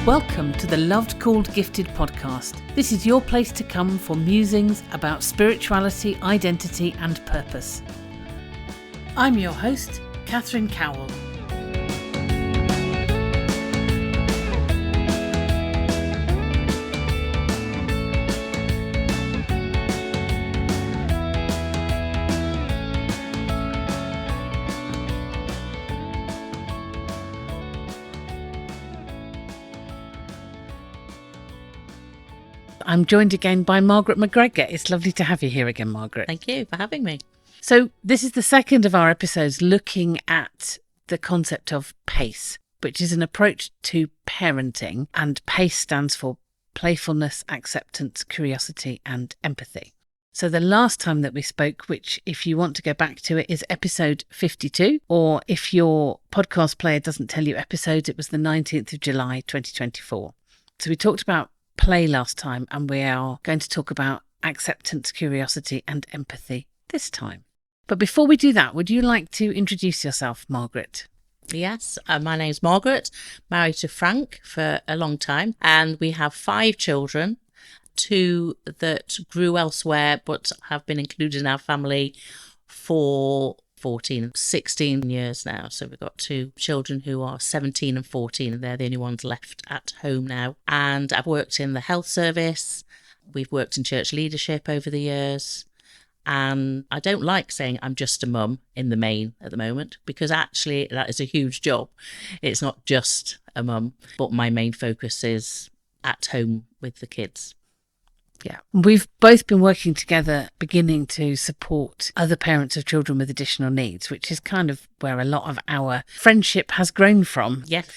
Welcome to the Loved Called Gifted podcast. This is your place to come for musings about spirituality, identity and purpose. I'm your host, Catherine Cowell. I'm joined again by Margaret McGregor. It's lovely to have you here again, Margaret. Thank you for having me. So this is the second of our episodes looking at the concept of PACE, which is an approach to parenting, and PACE stands for playfulness, acceptance, curiosity and empathy. So the last time that we spoke, which if you want to go back to it, is episode 52, or if your podcast player doesn't tell you episodes, it was the 19th of July 2024. So we talked about play last time, and we are going to talk about acceptance, curiosity and empathy this time. But before we do that, would you like to introduce yourself, Margaret? Yes, my name's Margaret, married to Frank for a long time, and we have 5 children, 2 that grew elsewhere but have been included in our family for 16 years now. So we've got 2 children who are 17 and 14, and they're the only ones left at home now. And I've worked in the health service. We've worked in church leadership over the years. And I don't like saying I'm just a mum in the main at the moment, because actually that is a huge job. It's not just a mum, but my main focus is at home with the kids. Yeah, we've both been working together, beginning to support other parents of children with additional needs, which is kind of where a lot of our friendship has grown from. Yes.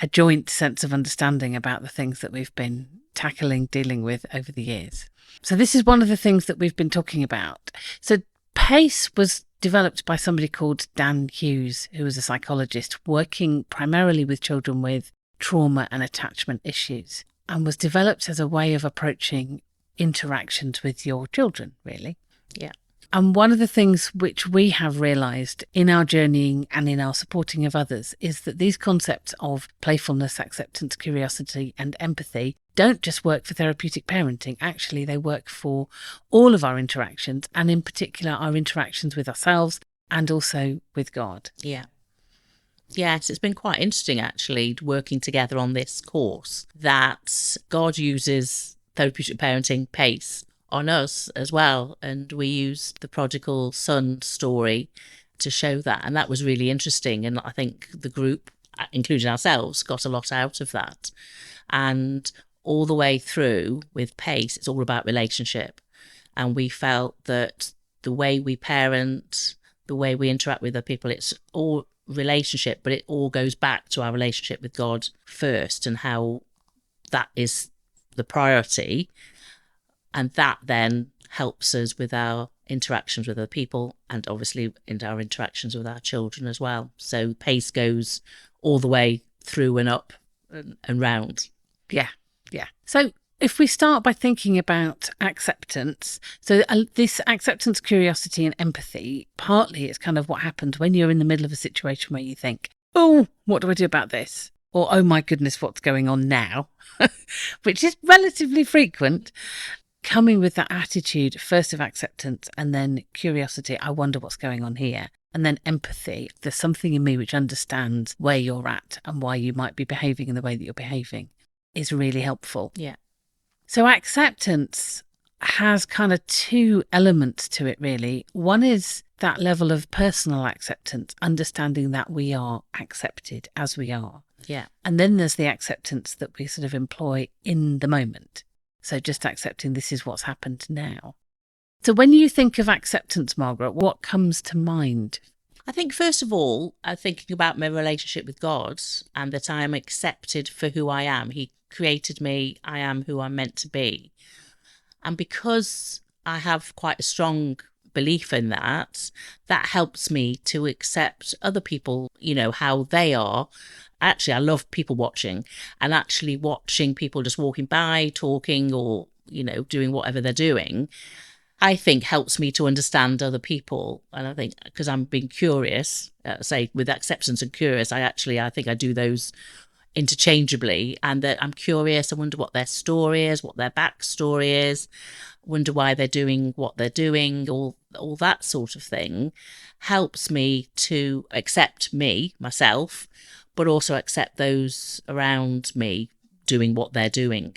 A joint sense of understanding about the things that we've been tackling, dealing with over the years. So this is one of the things that we've been talking about. So PACE was developed by somebody called Dan Hughes, who was a psychologist working primarily with children with trauma and attachment issues, and was developed as a way of approaching interactions with your children, really. Yeah. And one of the things which we have realised in our journeying and in our supporting of others is that these concepts of playfulness, acceptance, curiosity and empathy don't just work for therapeutic parenting. Actually, they work for all of our interactions, and in particular our interactions with ourselves and also with God. Yeah. Yes, it's been quite interesting actually working together on this course, that God uses therapeutic parenting PACE on us as well, and we used the prodigal son story to show that, and that was really interesting. And I think the group, including ourselves, got a lot out of that. And all the way through with PACE, it's all about relationship, and we felt that the way we parent, the way we interact with other people, it's all relationship, but it all goes back to our relationship with God first, and how that is the priority, and that then helps us with our interactions with other people, and obviously in our interactions with our children as well. So PACE goes all the way through and up and round. Yeah. So if we start by thinking about acceptance, so this acceptance, curiosity and empathy, partly it's kind of what happens when you're in the middle of a situation where you think, oh, what do I do about this? Or, oh my goodness, what's going on now? Which is relatively frequent. Coming with that attitude, first of acceptance and then curiosity, I wonder what's going on here. And then empathy, there's something in me which understands where you're at and why you might be behaving in the way that you're behaving, is really helpful. Yeah. So acceptance has kind of 2 elements to it, really. One is that level of personal acceptance, understanding that we are accepted as we are. Yeah. And then there's the acceptance that we sort of employ in the moment. So just accepting this is what's happened now. So when you think of acceptance, Margaret, what comes to mind? I think first of all, I'm thinking about my relationship with God, and that I am accepted for who I am. He created me. I am who I'm meant to be. And because I have quite a strong belief in that, that helps me to accept other people, how they are. Actually, I love people watching, and actually watching people just walking by, talking, or, doing whatever they're doing, I think helps me to understand other people. And I think because I'm being curious, say with acceptance and curious, I think I do those interchangeably, and that I'm curious. I wonder what their story is, what their backstory is, wonder why they're doing what they're doing, all that sort of thing helps me to accept myself, but also accept those around me doing what they're doing.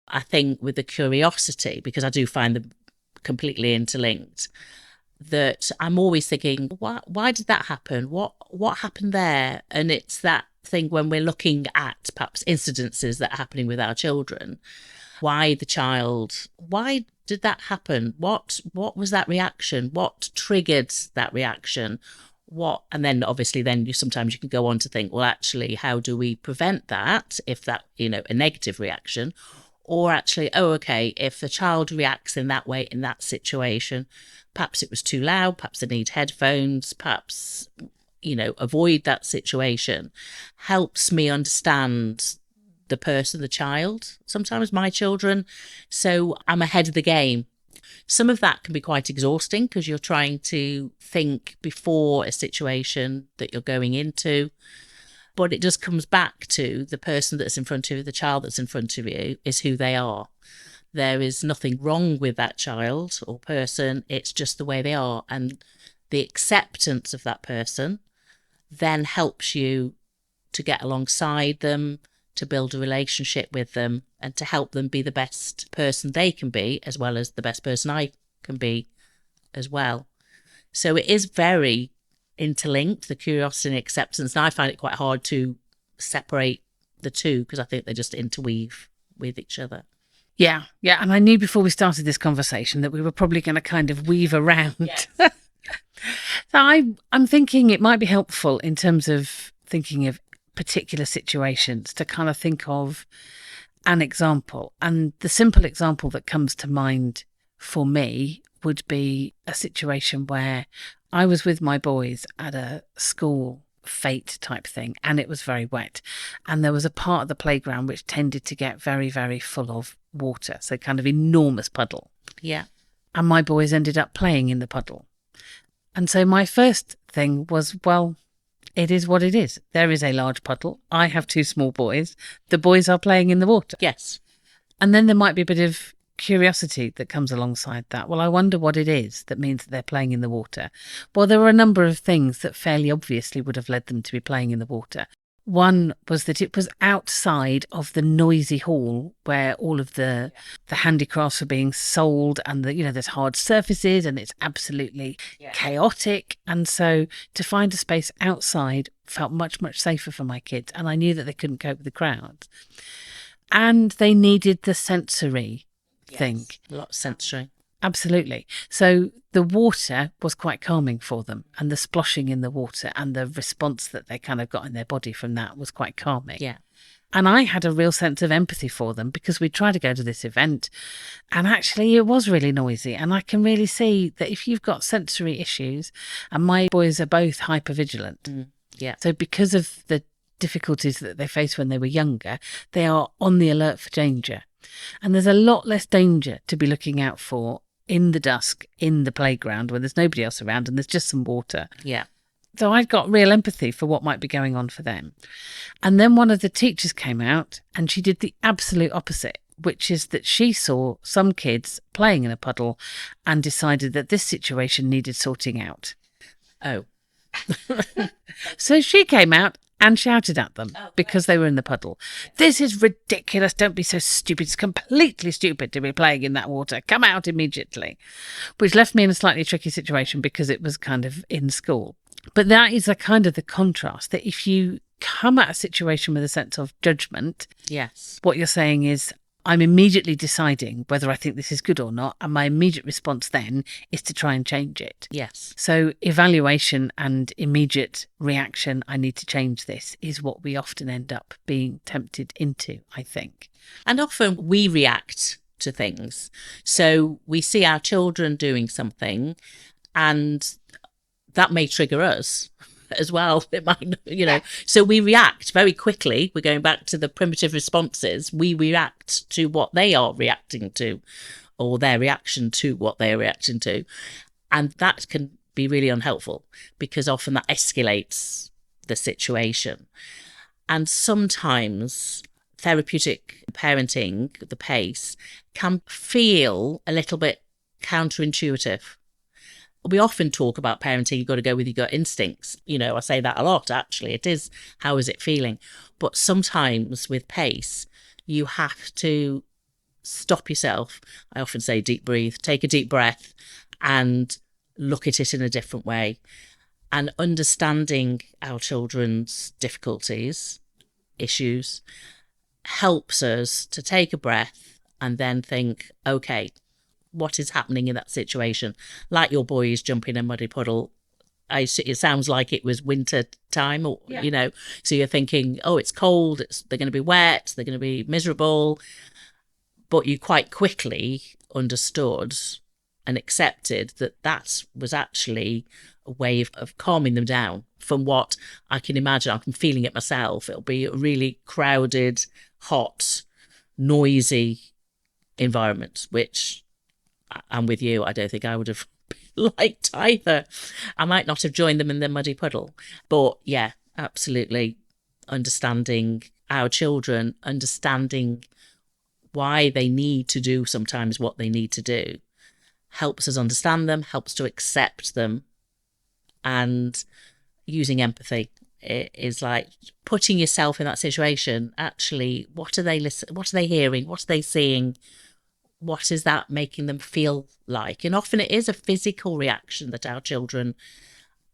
I think with the curiosity, because I do find them completely interlinked, that I'm always thinking, why did that happen? What happened there? And it's that thing when we're looking at perhaps incidences that are happening with our children. Why did that happen? What was that reaction? What triggered that reaction? And then obviously then sometimes you can go on to think, well, actually, how do we prevent that if that, a negative reaction? Or actually, okay, if the child reacts in that way in that situation, perhaps it was too loud, perhaps they need headphones, perhaps, avoid that situation, helps me understand the person, the child, sometimes my children. So I'm ahead of the game. Some of that can be quite exhausting because you're trying to think before a situation that you're going into. But it just comes back to the person that's in front of you, the child that's in front of you, is who they are. There is nothing wrong with that child or person. It's just the way they are. And the acceptance of that person then helps you to get alongside them, to build a relationship with them, and to help them be the best person they can be, as well as the best person I can be as well. So it is very interlinked, the curiosity and acceptance. And I find it quite hard to separate the two because I think they just interweave with each other. Yeah. And I knew before we started this conversation that we were probably going to kind of weave around. Yes. So I'm thinking it might be helpful in terms of thinking of particular situations to kind of think of an example. And the simple example that comes to mind for me would be a situation where I was with my boys at a school fete type thing, and it was very wet. And there was a part of the playground which tended to get very, very full of water. So kind of enormous puddle. Yeah. And my boys ended up playing in the puddle. And so my first thing was, well, it is what it is. There is a large puddle. I have two small boys. The boys are playing in the water. Yes. And then there might be a bit of curiosity that comes alongside that. Well, I wonder what it is that means that they're playing in the water. Well, there were a number of things that fairly obviously would have led them to be playing in the water. One was that it was outside of the noisy hall where all of the handicrafts were being sold, and there's hard surfaces and it's absolutely chaotic. And so to find a space outside felt much, much safer for my kids. And I knew that they couldn't cope with the crowd. And they needed the sensory thing. A lot of sensory. Absolutely. So the water was quite calming for them, and the sploshing in the water and the response that they kind of got in their body from that was quite calming. Yeah. And I had a real sense of empathy for them because we tried to go to this event and actually it was really noisy. And I can really see that if you've got sensory issues, and my boys are both hypervigilant. So because of the difficulties that they faced when they were younger, they are on the alert for danger. And there's a lot less danger to be looking out for in the dusk, in the playground, where there's nobody else around and there's just some water. Yeah. So I'd got real empathy for what might be going on for them. And then one of the teachers came out and she did the absolute opposite, which is that she saw some kids playing in a puddle and decided that this situation needed sorting out. Oh. So she came out and shouted at them because they were in the puddle. This is ridiculous. Don't be so stupid. It's completely stupid to be playing in that water. Come out immediately. Which left me in a slightly tricky situation because it was kind of in school. But that is a kind of the contrast, that if you come at a situation with a sense of judgment, yes, what you're saying is, I'm immediately deciding whether I think this is good or not. And my immediate response then is to try and change it. Yes. So evaluation and immediate reaction, I need to change this, is what we often end up being tempted into, I think. And often we react to things. So we see our children doing something and that may trigger us as well. It might, so we react very quickly. We're going back to the primitive responses. We react to what they are reacting to, or their reaction to what they are reacting to. And that can be really unhelpful because often that escalates the situation. And sometimes therapeutic parenting, the pace, can feel a little bit counterintuitive. We often talk about parenting, you've got to go with your gut instincts. I say that a lot, actually. It is, how is it feeling? But sometimes with pace, you have to stop yourself. I often say deep breathe, take a deep breath and look at it in a different way. And understanding our children's difficulties, issues, helps us to take a breath and then think, okay, what is happening in that situation? Like your boys jumping in a muddy puddle. It sounds like it was winter time, or so you're thinking, oh, it's cold, they're going to be wet, they're going to be miserable. But you quite quickly understood and accepted that was actually a way of calming them down from what I can imagine. I'm feeling it myself. It'll be a really crowded, hot, noisy environment, which I'm with you. I don't think I would have liked either. I might not have joined them in the muddy puddle. But yeah, absolutely understanding our children, understanding why they need to do sometimes what they need to do, helps us understand them, helps to accept them. And using empathy is like putting yourself in that situation. Actually, what are they hearing? What are they seeing? What is that making them feel like? And often it is a physical reaction that our children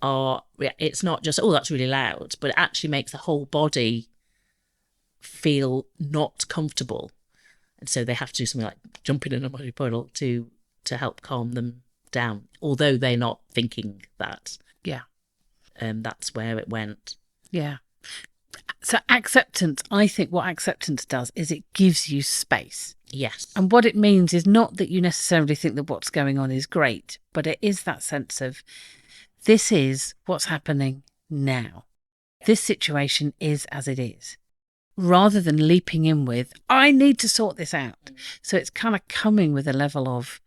are. It's not just, oh, that's really loud, but it actually makes the whole body feel not comfortable. And so they have to do something like jumping in a muddy puddle to help calm them down, although they're not thinking that. Yeah. That's where it went. Yeah. So acceptance, I think what acceptance does is it gives you space. Yes. And what it means is not that you necessarily think that what's going on is great, but it is that sense of this is what's happening now. This situation is as it is. Rather than leaping in with, I need to sort this out. So it's kind of coming with a level of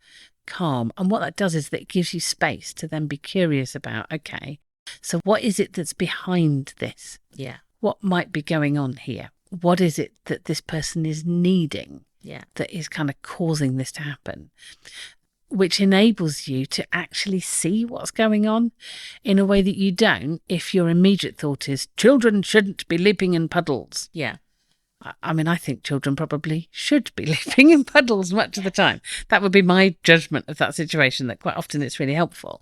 calm. And what that does is that it gives you space to then be curious about, okay, so what is it that's behind this? Yeah. What might be going on here? What is it that this person is needing that is kind of causing this to happen? Which enables you to actually see what's going on in a way that you don't if your immediate thought is children shouldn't be leaping in puddles. Yeah. I mean, I think children probably should be leaping in puddles much of the time. That would be my judgment of that situation, that quite often it's really helpful.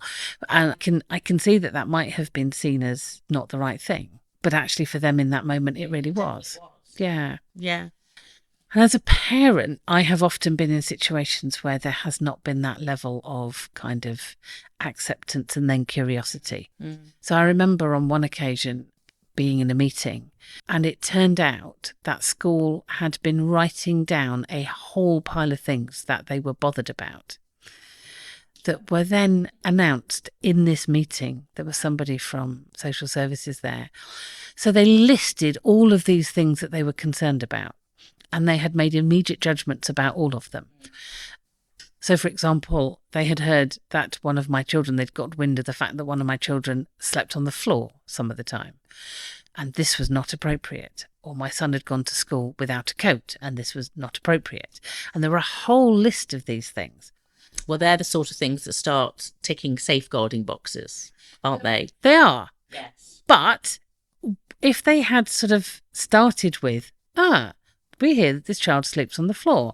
And I can see that might have been seen as not the right thing. But actually for them in that moment, it really was. Yeah. Yeah. And as a parent, I have often been in situations where there has not been that level of kind of acceptance and then curiosity. So I remember on one occasion being in a meeting, and it turned out that school had been writing down a whole pile of things that they were bothered about that were then announced in this meeting. There was somebody from social services there. So they listed all of these things that they were concerned about, and they had made immediate judgments about all of them. So, for example, they had heard that one of my children, they'd got wind of the fact that one of my children slept on the floor some of the time, and this was not appropriate. Or my son had gone to school without a coat, and this was not appropriate. And there were a whole list of these things. Well, they're the sort of things that start ticking safeguarding boxes, aren't they? They are. Yes. But if they had sort of started with, we hear that this child sleeps on the floor.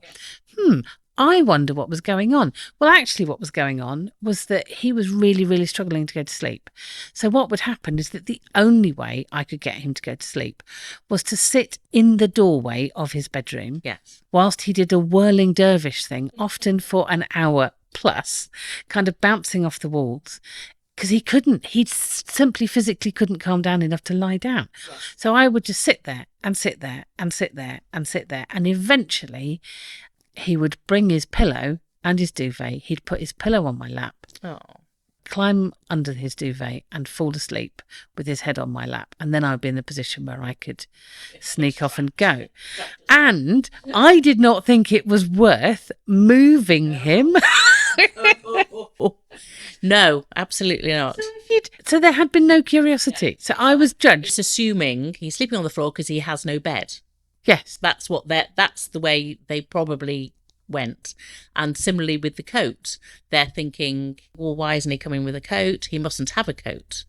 I wonder what was going on. Well, actually what was going on was that he was really, really struggling to go to sleep. So what would happen is that the only way I could get him to go to sleep was to sit in the doorway of his bedroom whilst he did a whirling dervish thing, often for an hour plus, kind of bouncing off the walls. Because he simply physically couldn't calm down enough to lie down. So I would just sit there and sit there and sit there and sit there. And eventually he would bring his pillow and his duvet. He'd put his pillow on my lap, climb under his duvet and fall asleep with his head on my lap. And then I would be in the position where I could sneak off and go. And I did not think it was worth moving him. No, absolutely not. So there had been no curiosity. So I was judged. It's assuming he's sleeping on the floor because he has no bed. Yes. That's the way they probably went. And similarly with the coat, they're thinking, well, why isn't he coming with a coat? He mustn't have a coat.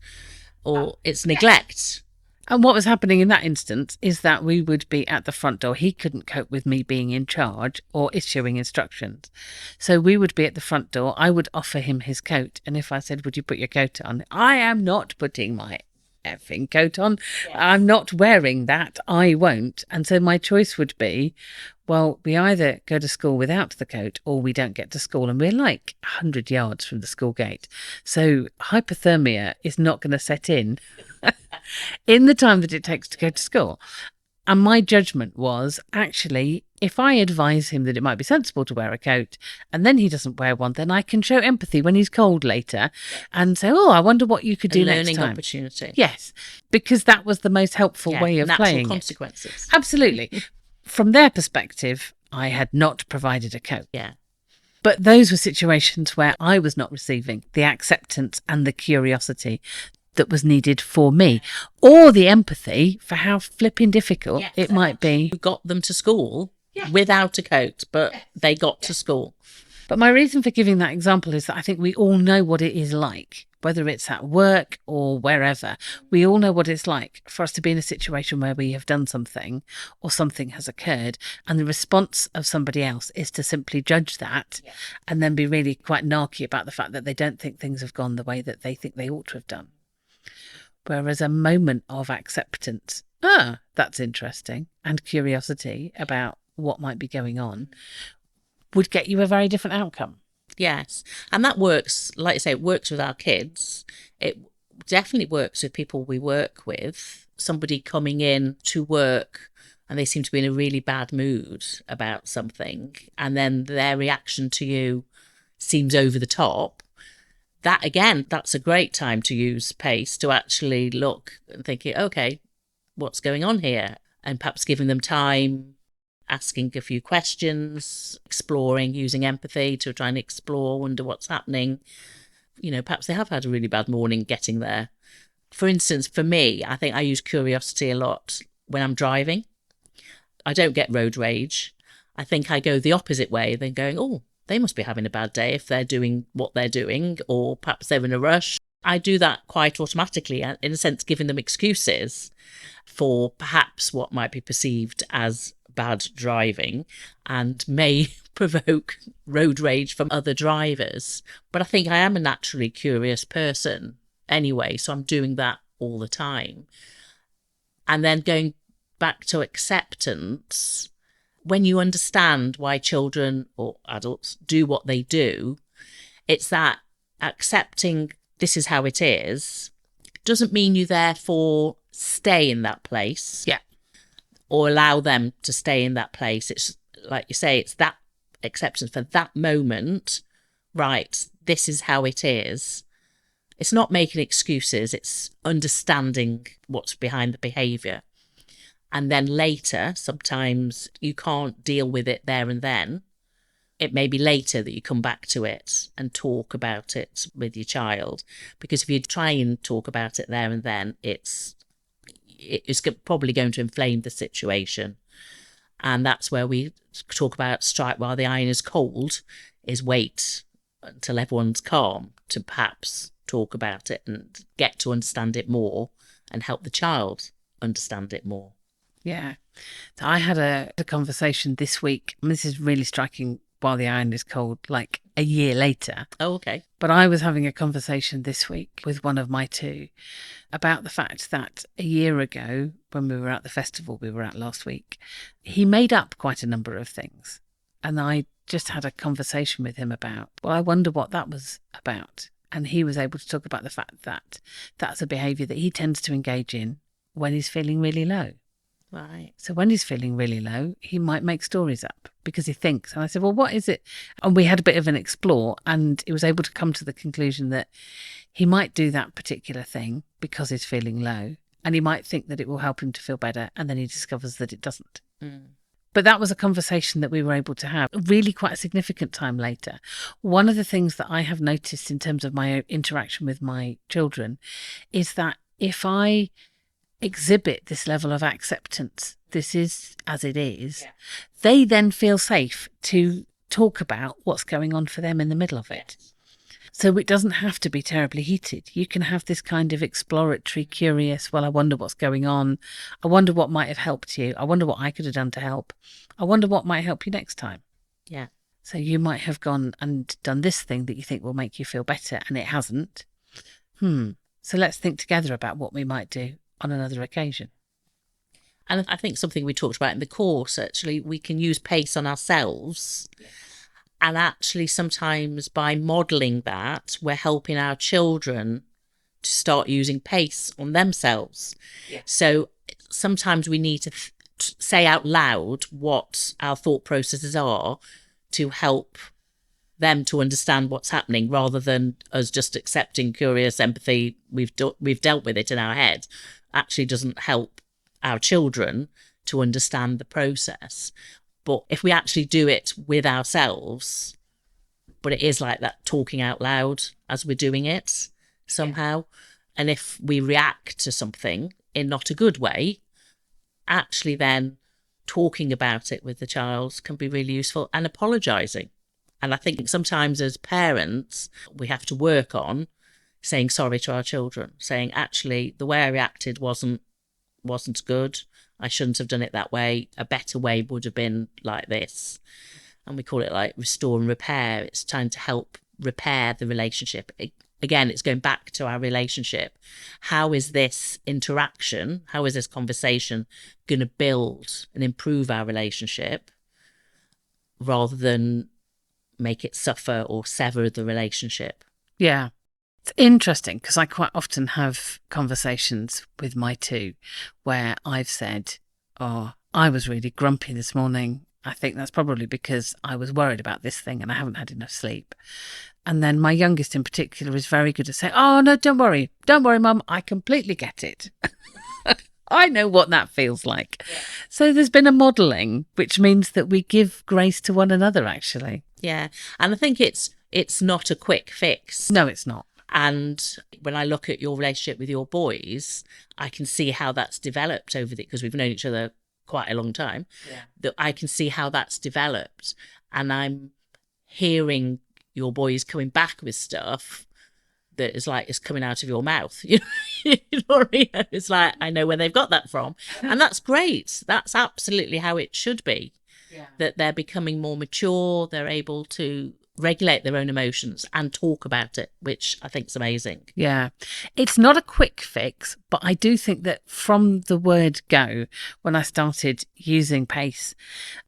Or it's neglect. And what was happening in that instance is that we would be at the front door. He couldn't cope with me being in charge or issuing instructions. So we would be at the front door. I would offer him his coat. And if I said, would you put your coat on? I am not putting my effing coat on. Yes. I'm not wearing that. I won't. And so my choice would be, well, we either go to school without the coat or we don't get to school. And we're like 100 yards from the school gate. So hypothermia is not going to set in the time that it takes to go to school. And my judgment was, actually, if I advise him that it might be sensible to wear a coat and then he doesn't wear one, then I can show empathy when he's cold later and say, oh, I wonder what you could do next time. Learning opportunity. Yes, because that was the most helpful way of playing natural consequences. Absolutely. From their perspective, I had not provided a coat. Yeah. But those were situations where I was not receiving the acceptance and the curiosity that was needed for me, or the empathy for how flipping difficult it might be. You got them to school without a coat, but they got to school. But my reason for giving that example is that I think we all know what it is like, whether it's at work or wherever. We all know what it's like for us to be in a situation where we have done something or something has occurred, and the response of somebody else is to simply judge that and then be really quite narky about the fact that they don't think things have gone the way that they think they ought to have done. Whereas a moment of acceptance, that's interesting, and curiosity about what might be going on would get you a very different outcome. Yes. And that works, like I say, it works with our kids. It definitely works with people we work with. Somebody coming in to work and they seem to be in a really bad mood about something, and then their reaction to you seems over the top. That, again, that's a great time to use PACE to actually look and think, okay, what's going on here? And perhaps giving them time, asking a few questions, exploring, using empathy to try and explore, wonder what's happening. Perhaps they have had a really bad morning getting there. For instance, for me, I think I use curiosity a lot when I'm driving. I don't get road rage. I think I go the opposite way, then going, oh, they must be having a bad day if they're doing what they're doing, or perhaps they're in a rush. I do that quite automatically, in a sense, giving them excuses for perhaps what might be perceived as bad driving and may provoke road rage from other drivers. But I think I am a naturally curious person anyway, so I'm doing that all the time. And then going back to acceptance, when you understand why children or adults do what they do, it's that accepting this is how it is doesn't mean you therefore stay in that place. Yeah. Or allow them to stay in that place. It's like you say, it's that acceptance for that moment. Right, this is how it is. It's not making excuses. It's understanding what's behind the behaviour. And then later, sometimes you can't deal with it there and then. It may be later that you come back to it and talk about it with your child. Because if you try and talk about it there and then, it's probably going to inflame the situation. And that's where we talk about strike while the iron is cold, is wait until everyone's calm to perhaps talk about it and get to understand it more and help the child understand it more. Yeah. So I had a conversation this week, and this is really striking while the iron is cold, like a year later. Oh, okay. But I was having a conversation this week with one of my two about the fact that a year ago, when we were at the festival we were at last week, he made up quite a number of things. And I just had a conversation with him about, well, I wonder what that was about. And he was able to talk about the fact that that's a behaviour that he tends to engage in when he's feeling really low. Right. So when he's feeling really low, he might make stories up because he thinks. And I said, well, what is it? And we had a bit of an explore, and he was able to come to the conclusion that he might do that particular thing because he's feeling low, and he might think that it will help him to feel better, and then he discovers that it doesn't. But that was a conversation that we were able to have really quite a significant time later. One of the things that I have noticed in terms of my interaction with my children is that if I exhibit this level of acceptance, this is as it is, they then feel safe to talk about what's going on for them in the middle of it. So it doesn't have to be terribly heated. You can have this kind of exploratory, curious, well, I wonder what's going on. I wonder what might have helped you. I wonder what I could have done to help. I wonder what might help you next time. Yeah. So you might have gone and done this thing that you think will make you feel better, and it hasn't. So let's think together about what we might do on another occasion. And I think something we talked about in the course, actually, we can use pace on ourselves. And actually, sometimes by modelling that, we're helping our children to start using pace on themselves. Yeah. So sometimes we need to say out loud what our thought processes are to help them to understand what's happening, rather than us just accepting curious empathy. We've dealt with it in our head. Actually doesn't help our children to understand the process. But if we actually do it with ourselves, but it is like that talking out loud as we're doing it somehow. And if we react to something in not a good way, actually then talking about it with the child can be really useful, and apologising. And I think sometimes as parents, we have to work on saying sorry to our children, saying, actually, the way I reacted wasn't good. I shouldn't have done it that way. A better way would have been like this. And we call it like restore and repair. It's trying to help repair the relationship. Again, it's going back to our relationship. How is this interaction, how is this conversation going to build and improve our relationship, rather than make it suffer or sever the relationship? Yeah. It's interesting because I quite often have conversations with my two where I've said, oh, I was really grumpy this morning. I think that's probably because I was worried about this thing and I haven't had enough sleep. And then my youngest in particular is very good at saying, oh, no, don't worry. Don't worry, Mum. I completely get it. I know what that feels like. Yeah. So there's been a modelling, which means that we give grace to one another, actually. Yeah. And I think it's not a quick fix. No, it's not. And when I look at your relationship with your boys, I can see how that's developed because we've known each other quite a long time. Yeah. That I can see how that's developed. And I'm hearing your boys coming back with stuff that is like, it's coming out of your mouth. You know what I mean? It's like, I know where they've got that from. And that's great. That's absolutely how it should be. Yeah. That they're becoming more mature. They're able to regulate their own emotions and talk about it, which I think is amazing. Yeah. It's not a quick fix, but I do think that from the word go, when I started using pace,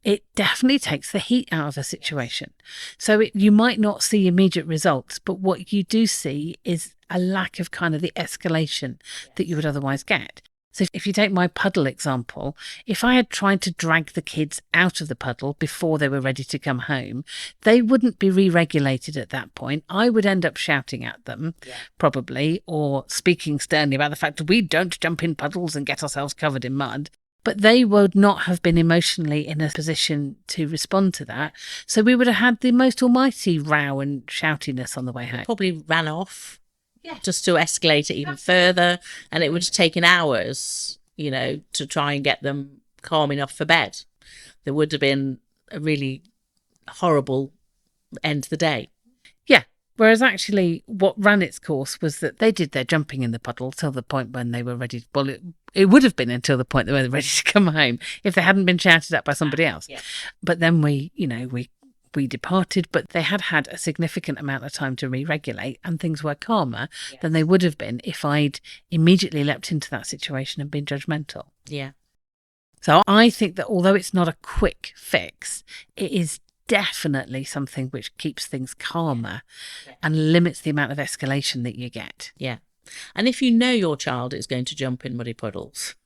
it definitely takes the heat out of a situation. So you might not see immediate results, but what you do see is a lack of kind of the escalation that you would otherwise get. So if you take my puddle example, if I had tried to drag the kids out of the puddle before they were ready to come home, they wouldn't be re-regulated at that point. I would end up shouting at them, probably, or speaking sternly about the fact that we don't jump in puddles and get ourselves covered in mud. But they would not have been emotionally in a position to respond to that. So we would have had the most almighty row and shoutiness on the way home. Probably ran off. Yeah. Just to escalate it even further. And it would have taken hours, to try and get them calm enough for bed. There would have been a really horrible end to the day. Yeah. Whereas actually what ran its course was that they did their jumping in the puddle till the point when they were ready. Well, it would have been until the point they were ready to come home if they hadn't been shouted at by somebody else. Yeah. But then we departed, but they had a significant amount of time to re-regulate, and things were calmer than they would have been if I'd immediately leapt into that situation and been judgmental. Yeah. So I think that although it's not a quick fix, it is definitely something which keeps things calmer and limits the amount of escalation that you get. Yeah. And if you know your child is going to jump in muddy puddles,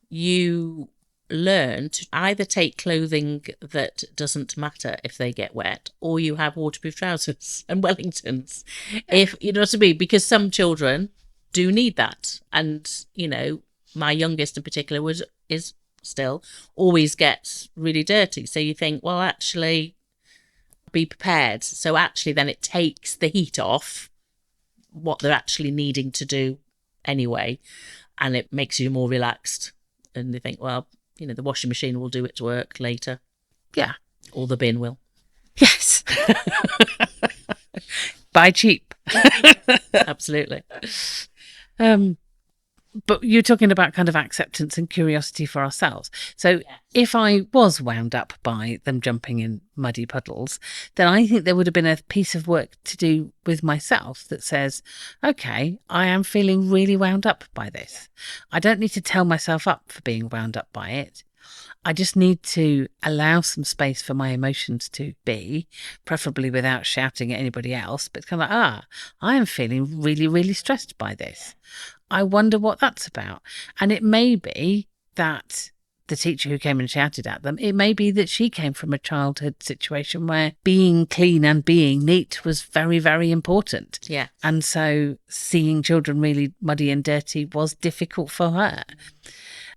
you learn to either take clothing that doesn't matter if they get wet, or you have waterproof trousers and Wellingtons, if you know what I mean, because some children do need that. And my youngest in particular is still always gets really dirty. So you think, well, actually, be prepared. So actually then it takes the heat off what they're actually needing to do anyway, and it makes you more relaxed. And they think, well, the washing machine will do its work later. Yeah. Or the bin will. Yes. Buy cheap. Absolutely. But you're talking about kind of acceptance and curiosity for ourselves. So if I was wound up by them jumping in muddy puddles, then I think there would have been a piece of work to do with myself that says, okay, I am feeling really wound up by this. I don't need to tell myself up for being wound up by it. I just need to allow some space for my emotions to be, preferably without shouting at anybody else, but kind of I am feeling really, really stressed by this. I wonder what that's about. And it may be that the teacher who came and shouted at them, it may be that she came from a childhood situation where being clean and being neat was very, very important. Yeah. And so seeing children really muddy and dirty was difficult for her.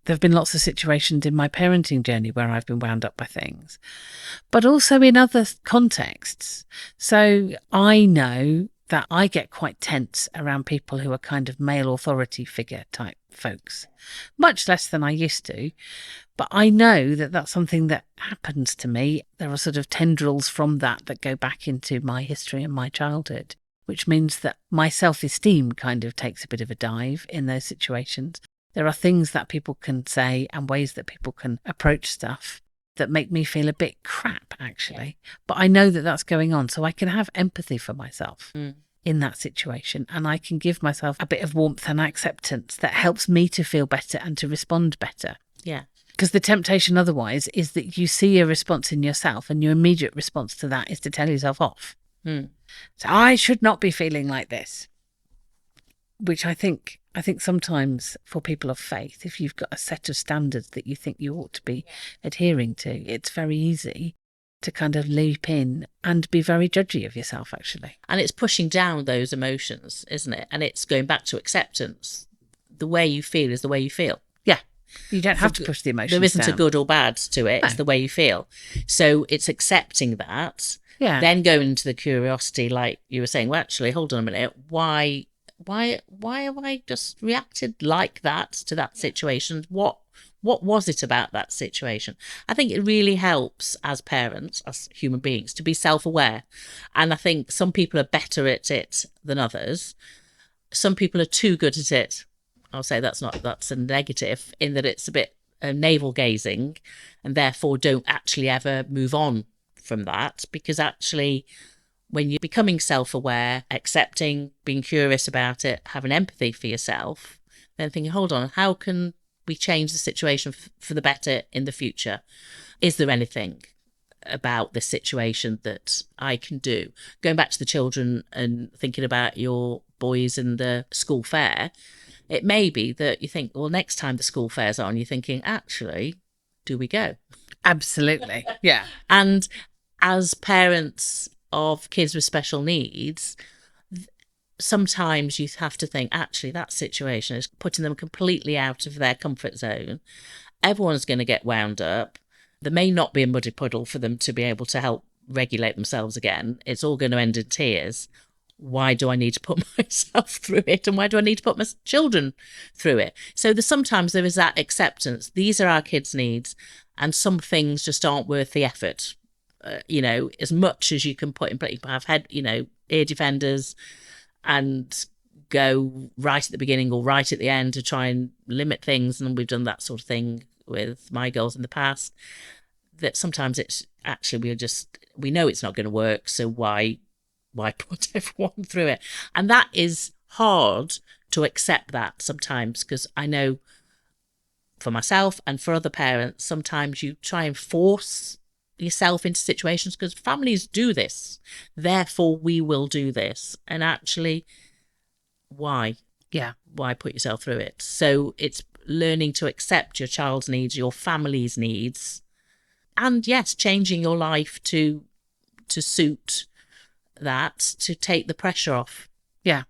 There have been lots of situations in my parenting journey where I've been wound up by things, but also in other contexts. So I know that I get quite tense around people who are kind of male authority figure type folks, much less than I used to. But I know that that's something that happens to me. There are sort of tendrils from that go back into my history and my childhood, which means that my self-esteem kind of takes a bit of a dive in those situations. There are things that people can say and ways that people can approach stuff that make me feel a bit crap, actually. But I know that that's going on, so I can have empathy for myself in that situation, and I can give myself a bit of warmth and acceptance that helps me to feel better and to respond better. Yeah. Because the temptation otherwise is that you see a response in yourself and your immediate response to that is to tell yourself off. So I should not be feeling like this. Which I think sometimes for people of faith, if you've got a set of standards that you think you ought to be adhering to, it's very easy to kind of leap in and be very judgy of yourself, actually. And it's pushing down those emotions, isn't it? And it's going back to acceptance. The way you feel is the way you feel. Yeah. You don't have to push the emotions down. There isn't a good or bad to it. It's the way you feel. So it's accepting that. Yeah. Then going into the curiosity, like you were saying, well, actually, hold on a minute. Why have I just reacted like that to that situation? What was it about that situation? I think it really helps as parents, as human beings, to be self-aware. And I think some people are better at it than others. Some people are too good at it. I'll say that's a negative, in that it's a bit navel gazing and therefore don't actually ever move on from that, because actually when you're becoming self-aware, accepting, being curious about it, having empathy for yourself, then thinking, hold on, how can we change the situation for the better in the future? Is there anything about this situation that I can do? Going back to the children and thinking about your boys in the school fair, it may be that you think, well, next time the school fair's on, you're thinking, actually, do we go? Absolutely. Yeah. And as parents of kids with special needs, sometimes you have to think, actually, that situation is putting them completely out of their comfort zone. Everyone's going to get wound up. There may not be a muddy puddle for them to be able to help regulate themselves again. It's all going to end in tears. Why do I need to put myself through it? And why do I need to put my children through it? So sometimes there is that acceptance. These are our kids' needs, and some things just aren't worth the effort. As much as you can put in place. I've had, ear defenders and go right at the beginning or right at the end to try and limit things. And we've done that sort of thing with my girls in the past. That sometimes it's actually, we know it's not going to work. So why put everyone through it? And that is hard to accept that sometimes, because I know for myself and for other parents, sometimes you try and force yourself into situations because families do this, therefore we will do this. And actually, why put yourself through it? So it's learning to accept your child's needs, your family's needs, and yes, changing your life to suit that, to take the pressure off. Yeah.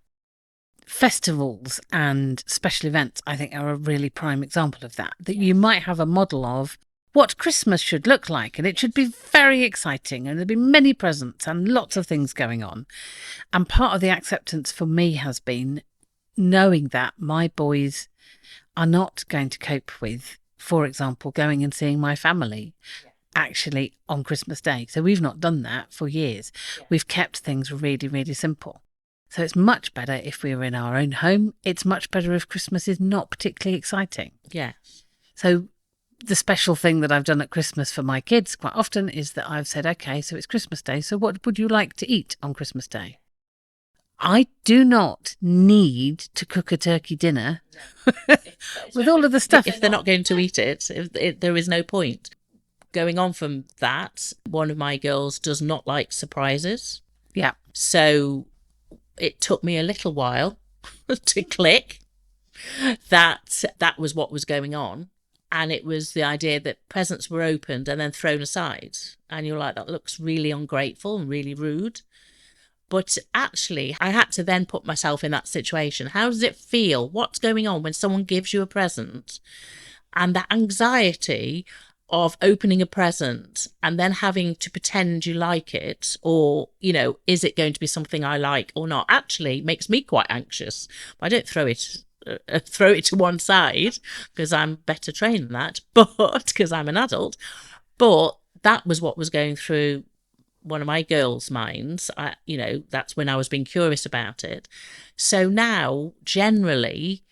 festivals and special events, I think, are a really prime example of that. That you might have a model of what Christmas should look like, and it should be very exciting, and there'll be many presents and lots of things going on. And part of the acceptance for me has been knowing that my boys are not going to cope with, for example, going and seeing my family actually on Christmas Day. So we've not done that for years. We've kept things really, really simple. So it's much better if we're in our own home. It's much better if Christmas is not particularly exciting. Yeah. So the special thing that I've done at Christmas for my kids quite often is that I've said, okay, so it's Christmas Day. So what would you like to eat on Christmas Day? I do not need to cook a turkey dinner with all of the stuff. If they're not going to eat it, there is no point. Going on from that, one of my girls does not like surprises. Yeah. So it took me a little while to click that was what was going on. And it was the idea that presents were opened and then thrown aside. And you're like, that looks really ungrateful and really rude. But actually, I had to then put myself in that situation. How does it feel? What's going on when someone gives you a present? And that anxiety of opening a present and then having to pretend you like it, or, you know, is it going to be something I like or not, actually makes me quite anxious. I don't throw it to one side because I'm better trained than that, but because I'm an adult. But that was what was going through one of my girls' minds. That's when I was being curious about it. So now, generally,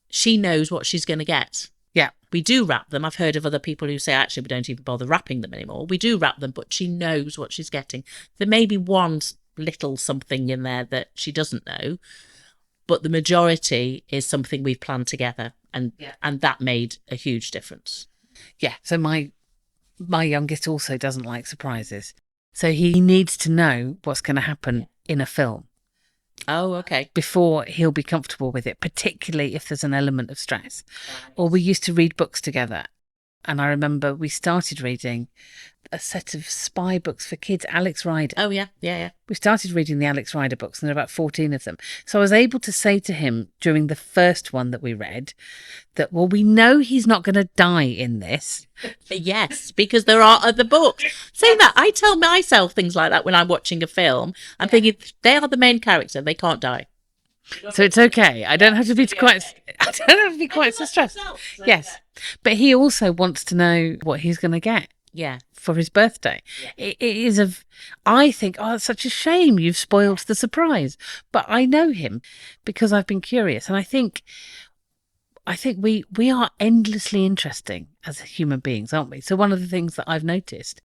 she knows what she's going to get. Yeah. We do wrap them. I've heard of other people who say, actually, we don't even bother wrapping them anymore. We do wrap them, but she knows what she's getting. There may be one little something in there that she doesn't know, but the majority is something we've planned together. And that made a huge difference. Yeah. So my youngest also doesn't like surprises. So he needs to know what's going to happen in a film. Oh, okay. Before he'll be comfortable with it, particularly if there's an element of stress. Right. Or we used to read books together. And I remember we started reading a set of spy books for kids, Alex Rider. Oh, yeah. We started reading the Alex Rider books, and there are about 14 of them. So I was able to say to him during the first one that we read that, well, we know he's not going to die in this. Yes, because there are other books. Saying that, I tell myself things like that when I'm watching a film. I'm thinking, they are the main character. They can't die. So it's okay. I don't have to be quite so stressed. Yes. But he also wants to know what he's going to get. Yeah. For his birthday. Yeah. It is I think, it's such a shame you've spoiled the surprise. But I know him because I've been curious. And I think we are endlessly interesting as human beings, aren't we? So one of the things that I've noticed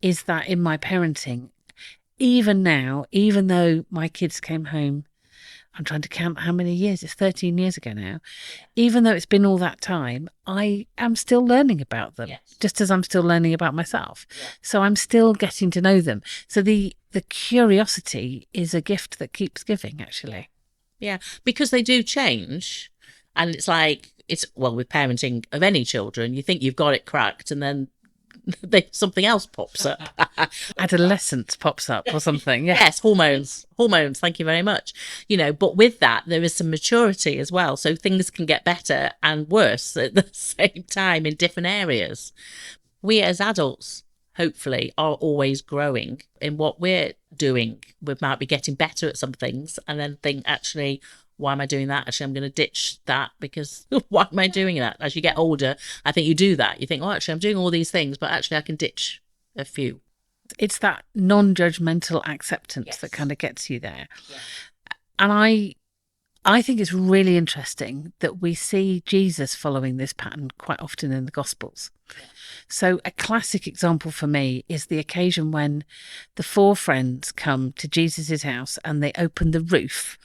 is that in my parenting, even now, even though my kids came home, I'm trying to count how many years, it's 13 years ago now. Even though it's been all that time, I am still learning about them, just as I'm still learning about myself. Yeah. So I'm still getting to know them. So the curiosity is a gift that keeps giving, actually. Yeah, because they do change. And it's like, with parenting of any children, you think you've got it cracked, and then something else pops up. Adolescence pops up or something. Yes, hormones. Thank you very much. But with that, there is some maturity as well. So things can get better and worse at the same time in different areas. We as adults, hopefully, are always growing in what we're doing. We might be getting better at some things and then think, actually, why am I doing that? Actually, I'm going to ditch that because why am I doing that? As you get older, I think you do that. You think, actually, I'm doing all these things, but actually I can ditch a few. It's that non-judgmental acceptance that kind of gets you there. Yeah. And I think it's really interesting that we see Jesus following this pattern quite often in the Gospels. Yeah. So a classic example for me is the occasion when the 4 friends come to Jesus's house and they open the roof.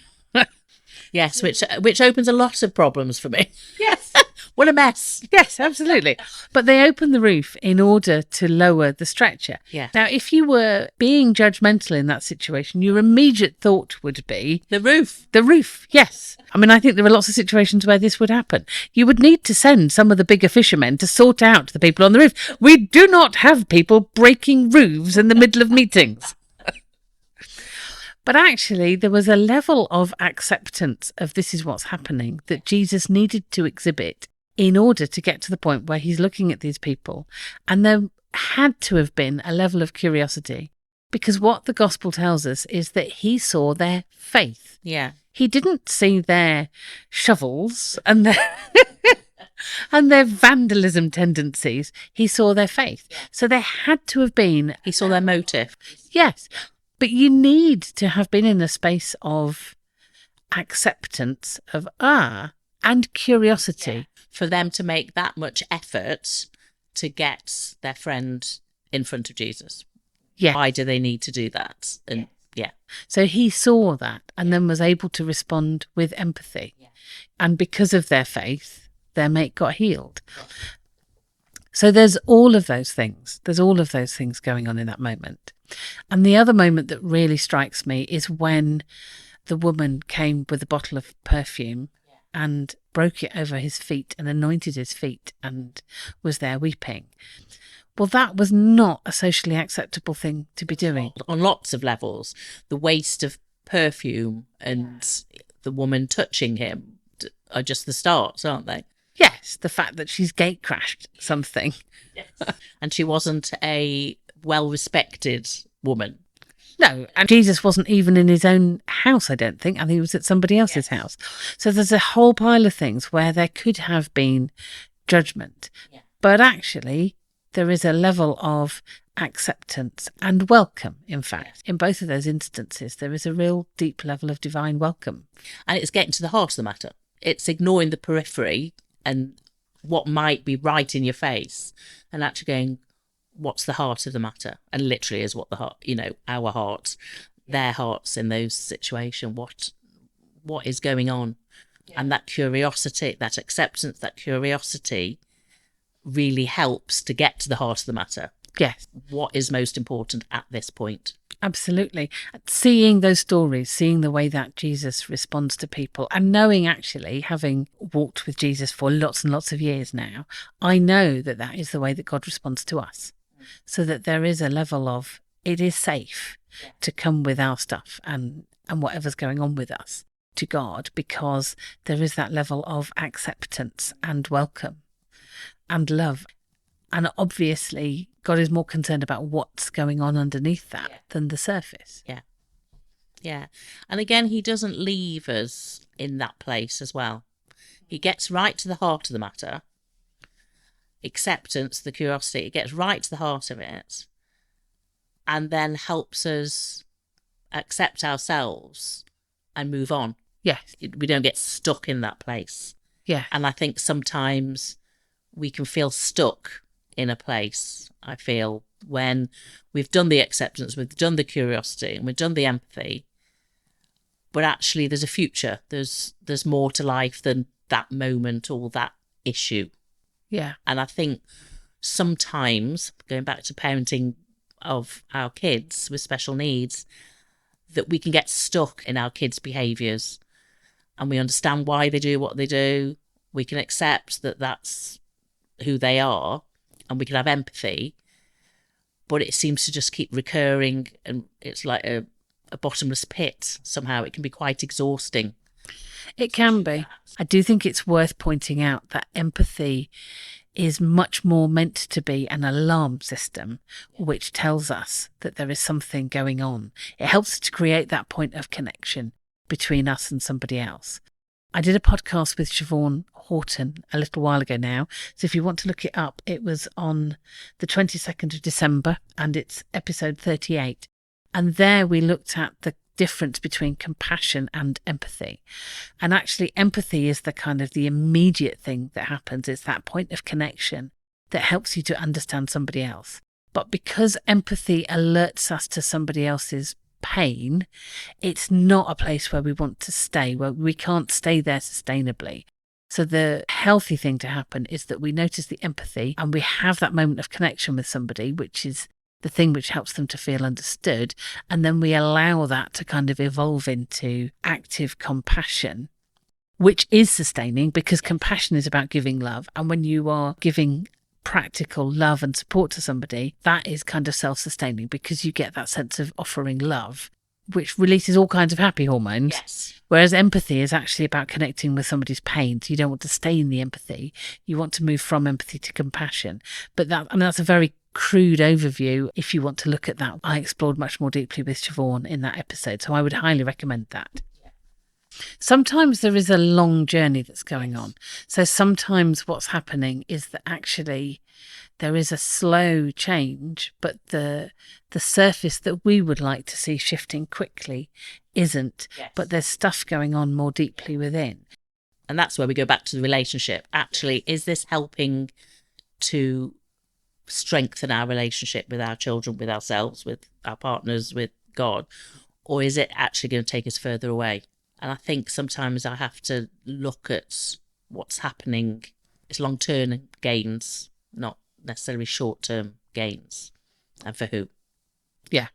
Yes, which opens a lot of problems for me. Yes. What a mess. Yes, absolutely. But they open the roof in order to lower the stretcher. Yeah. Now, if you were being judgmental in that situation, your immediate thought would be... The roof. The roof, yes. I mean, I think there are lots of situations where this would happen. You would need to send some of the bigger fishermen to sort out the people on the roof. We do not have people breaking roofs in the middle of meetings. But actually, there was a level of acceptance of this is what's happening that Jesus needed to exhibit in order to get to the point where he's looking at these people. And there had to have been a level of curiosity, because what the gospel tells us is that he saw their faith. Yeah. He didn't see their shovels and their and their vandalism tendencies. He saw their faith. So there had to have been... He saw their motive. Yes. But you need to have been in a space of acceptance of and curiosity. For them to make that much effort to get their friend in front of Jesus. Yeah. Why do they need to do that? And So he saw that and then was able to respond with empathy. Yeah. And because of their faith, their mate got healed. Yeah. So there's all of those things. There's all of those things going on in that moment. And the other moment that really strikes me is when the woman came with a bottle of perfume and broke it over his feet and anointed his feet and was there weeping. Well, that was not a socially acceptable thing to be doing. On lots of levels, the waste of perfume and the woman touching him are just the starts, aren't they? Yes, the fact that she's gate crashed something. Yes. And she wasn't a well-respected woman. No, and Jesus wasn't even in his own house, I don't think. I think he was at somebody else's house. So there's a whole pile of things where there could have been judgment. Yeah. But actually, there is a level of acceptance and welcome, in fact. In both of those instances, there is a real deep level of divine welcome. And it's getting to the heart of the matter. It's ignoring the periphery and what might be right in your face and actually going, what's the heart of the matter? And literally is what the heart, our hearts, their hearts in those situations, what is going on? Yeah. And that curiosity, that acceptance, that curiosity really helps to get to the heart of the matter. Yes. What is most important at this point? Absolutely. Seeing those stories, seeing the way that Jesus responds to people, and knowing, actually, having walked with Jesus for lots and lots of years now, I know that that is the way that God responds to us. So that there is a level of, it is safe to come with our stuff and whatever's going on with us to God, because there is that level of acceptance and welcome and love. And obviously, God is more concerned about what's going on underneath that than the surface. Yeah. Yeah. And again, he doesn't leave us in that place as well. He gets right to the heart of the matter. Acceptance, the curiosity, it gets right to the heart of it and then helps us accept ourselves and move on. Yes. We don't get stuck in that place. Yeah. And I think sometimes we can feel stuck in a place, I feel, when we've done the acceptance, we've done the curiosity, and we've done the empathy, but actually there's a future. There's more to life than that moment or that issue. Yeah. And I think sometimes, going back to parenting of our kids with special needs, that we can get stuck in our kids' behaviours and we understand why they do what they do. We can accept that that's who they are and we can have empathy, but it seems to just keep recurring and it's like a bottomless pit. Somehow it can be quite exhausting. It can be. I do think it's worth pointing out that empathy is much more meant to be an alarm system, which tells us that there is something going on. It helps to create that point of connection between us and somebody else. I did a podcast with Siobhan Horton a little while ago now, so if you want to look it up, it was on the 22nd of December and it's episode 38. And there we looked at the difference between compassion and empathy. And actually empathy is the kind of the immediate thing that happens. It's that point of connection that helps you to understand somebody else. But because empathy alerts us to somebody else's pain, it's not a place where we want to stay, where we can't stay there sustainably. So the healthy thing to happen is that we notice the empathy and we have that moment of connection with somebody, which is the thing which helps them to feel understood. And then we allow that to kind of evolve into active compassion, which is sustaining because compassion is about giving love. And when you are giving practical love and support to somebody, that is kind of self-sustaining because you get that sense of offering love which releases all kinds of happy hormones. Yes. Whereas empathy is actually about connecting with somebody's pain. So you don't want to stay in the empathy. You want to move from empathy to compassion. But that's a very crude overview. If you want to look at that, I explored much more deeply with Siobhan in that episode. So I would highly recommend that. Sometimes there is a long journey that's going on. So sometimes what's happening is that actually there is a slow change, but the surface that we would like to see shifting quickly isn't. Yes. But there's stuff going on more deeply within. And that's where we go back to the relationship. Actually, is this helping to strengthen our relationship with our children, with ourselves, with our partners, with God? Or is it actually going to take us further away? And I think sometimes I have to look at what's happening. It's long-term gains, not necessarily short-term gains. And for who? Yeah.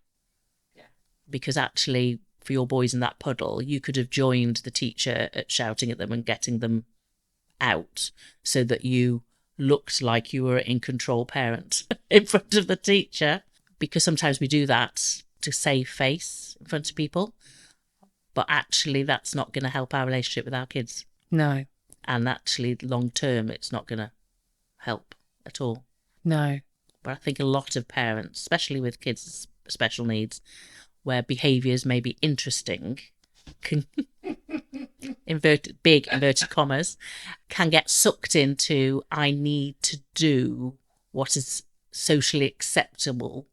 Because actually, for your boys in that puddle, you could have joined the teacher at shouting at them and getting them out so that you looked like you were an in-control parent in front of the teacher. Because sometimes we do that to save face in front of people. But actually, that's not going to help our relationship with our kids. No. And actually, long-term, it's not going to help at all. No. But I think a lot of parents, especially with kids with special needs, where behaviours may be interesting, can big inverted commas, can get sucked into, I need to do what is socially acceptable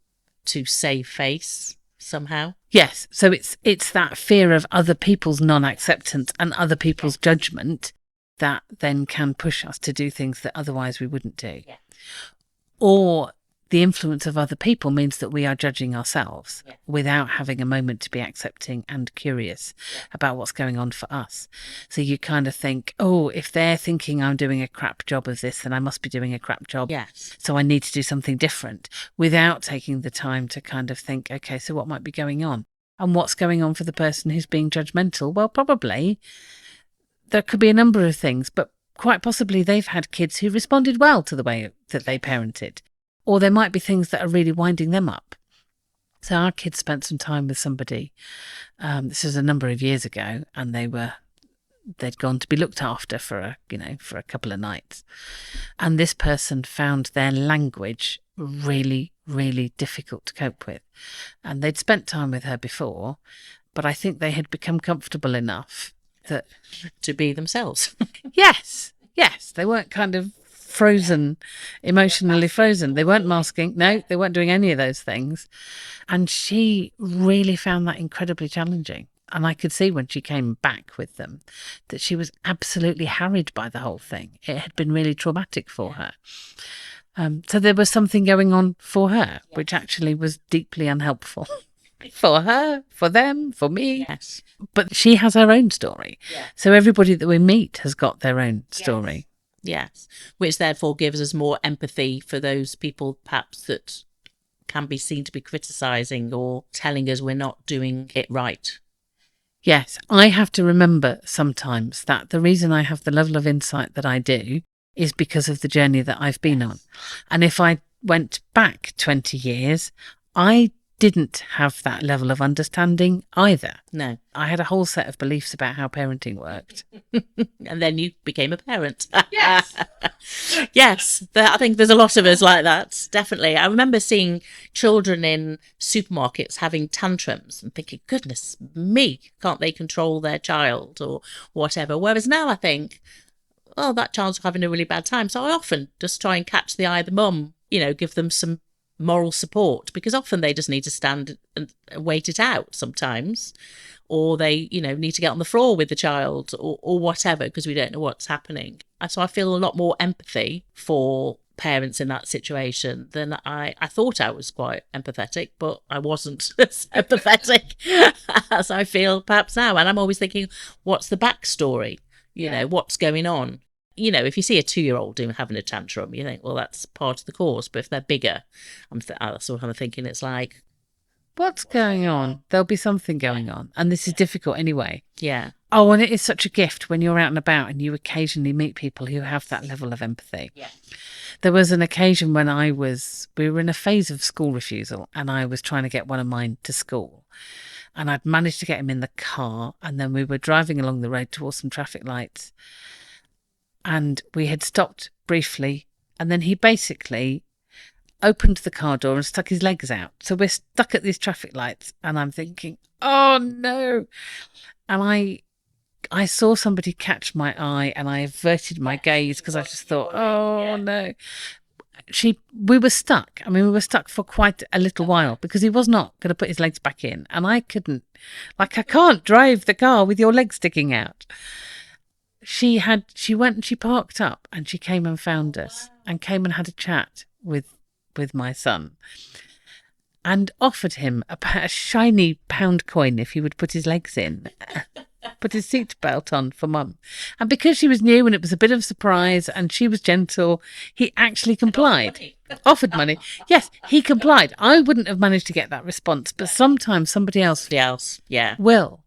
to save face somehow. Yes. So it's that fear of other people's non-acceptance and other people's judgment that then can push us to do things that otherwise we wouldn't do. Yeah. Or the influence of other people means that we are judging ourselves without having a moment to be accepting and curious about what's going on for us. So you kind of think, oh, if they're thinking I'm doing a crap job of this, then I must be doing a crap job. Yes. So I need to do something different without taking the time to kind of think, okay, so what might be going on? And what's going on for the person who's being judgmental? Well, probably there could be a number of things, but quite possibly they've had kids who responded well to the way that they parented. Or there might be things that are really winding them up. So our kids spent some time with somebody. This was a number of years ago, and they'd gone to be looked after for a couple of nights. And this person found their language really, really difficult to cope with. And they'd spent time with her before, but I think they had become comfortable enough that to be themselves. Yes, they weren't kind of frozen, emotionally frozen. They weren't masking. No, they weren't doing any of those things. And she really found that incredibly challenging. And I could see when she came back with them that she was absolutely harried by the whole thing. It had been really traumatic for her. So there was something going on for her, which actually was deeply unhelpful. For her, for them, for me. Yes. But she has her own story. Yeah. So everybody that we meet has got their own story. Yes. Which therefore gives us more empathy for those people perhaps that can be seen to be criticising or telling us we're not doing it right. Yes. I have to remember sometimes that the reason I have the level of insight that I do is because of the journey that I've been on. And if I went back 20 years, I didn't have that level of understanding either. No. I had a whole set of beliefs about how parenting worked. And then you became a parent. Yes. Yes. I think there's a lot of us like that. Definitely. I remember seeing children in supermarkets having tantrums and thinking, goodness me, can't they control their child or whatever? Whereas now I think, oh, that child's having a really bad time. So I often just try and catch the eye of the mum, give them some moral support, because often they just need to stand and wait it out sometimes, or they need to get on the floor with the child or whatever, because we don't know what's happening. So I feel a lot more empathy for parents in that situation than I thought. I was quite empathetic, but I wasn't as empathetic as I feel perhaps now. And I'm always thinking, what's the backstory? What's going on? If you see a 2-year-old having a tantrum, you think, well, that's part of the course. But if they're bigger, I'm sort of thinking it's like, what's going on? There'll be something going on. And this is difficult anyway. Yeah. Oh, and it is such a gift when you're out and about and you occasionally meet people who have that level of empathy. Yeah. There was an occasion when we were in a phase of school refusal and I was trying to get one of mine to school. and I'd managed to get him in the car, and then we were driving along the road towards some traffic lights, and we had stopped briefly, and then he basically opened the car door and stuck his legs out. So we're stuck at these traffic lights, and I'm thinking, oh no. And I saw somebody catch my eye, and I averted my gaze because I just thought, oh no. We were stuck. I mean, we were stuck for quite a little while because he was not going to put his legs back in, and I couldn't. Like, I can't drive the car with your legs sticking out. She went and she parked up, and she came and found us and came and had a chat with my son, and offered him a shiny pound coin if he would put his legs in. Put his seatbelt on for Mum. And because she was new and it was a bit of a surprise and she was gentle, he actually complied. Offered money. Yes, he complied. I wouldn't have managed to get that response, but sometimes somebody else will.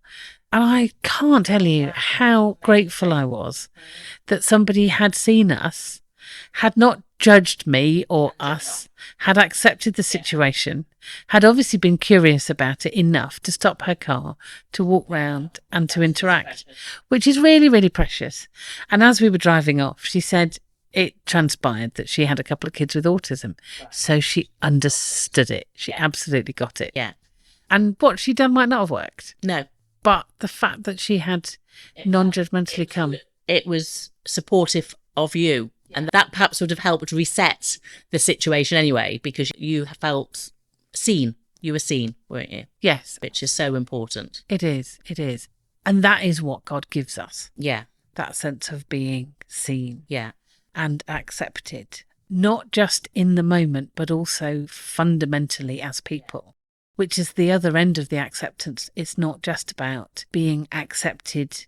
And I can't tell you how grateful I was that somebody had seen us, had not judged me or us, had accepted the situation, had obviously been curious about it enough to stop her car, to walk round and to interact, which is really, really precious. And as we were driving off, she said it transpired that she had a couple of kids with autism. So she understood it. She absolutely got it. Yeah. And what she'd done might not have worked. No. But the fact that she had non-judgmentally come. It was supportive of you. And that perhaps would have helped reset the situation anyway, because you felt seen. You were seen, weren't you? Yes. Which is so important. It is. It is. And that is what God gives us. Yeah. That sense of being seen. Yeah. And accepted. Not just in the moment, but also fundamentally as people, which is the other end of the acceptance. It's not just about being accepted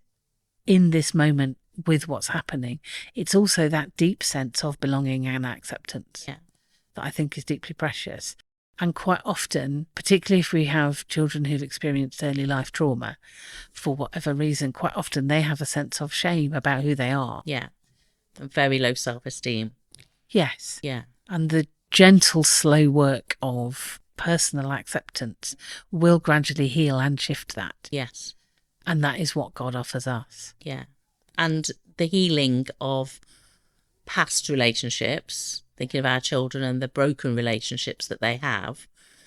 in this moment with what's happening. It's also that deep sense of belonging and acceptance that I think is deeply precious. And quite often, particularly if we have children who've experienced early life trauma, for whatever reason, quite often they have a sense of shame about who they are. Yeah. And very low self-esteem. Yes. Yeah. And the gentle, slow work of personal acceptance will gradually heal and shift that. Yes. And that is what God offers us. Yeah. And the healing of past relationships, thinking of our children and the broken relationships that they have,